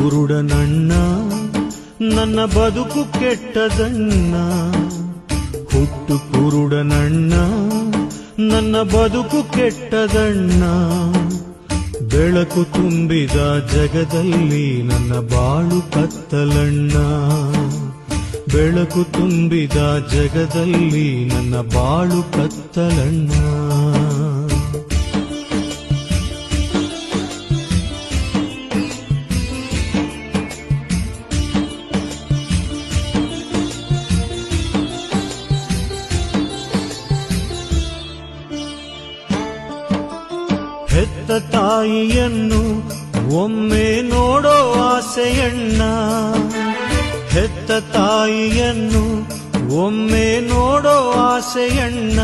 ಕುರುಡನಣ್ಣ ನನ್ನ ಬದುಕು ಕೆಟ್ಟದಣ್ಣ. ಹುಟ್ಟು ಕುರುಡನಣ್ಣ ನನ್ನ ಬದುಕು ಕೆಟ್ಟದಣ್ಣ. ಬೆಳಕು ತುಂಬಿದ ಜಗದಲ್ಲಿ ನನ್ನ ಬಾಳು ಕತ್ತಲಣ್ಣ. ಬೆಳಕು ತುಂಬಿದ ಜಗದಲ್ಲಿ ನನ್ನ ಬಾಳು ಕತ್ತಲಣ್ಣ. ಹೆತ್ತ ತಾಯಿಯನ್ನು ಒಮ್ಮೆ ನೋಡೋ ಆಸೆಯಣ್ಣ. ಹೆತ್ತ ತಾಯಿಯನ್ನು ಒಮ್ಮೆ ನೋಡೋ ಆಸೆಯಣ್ಣ.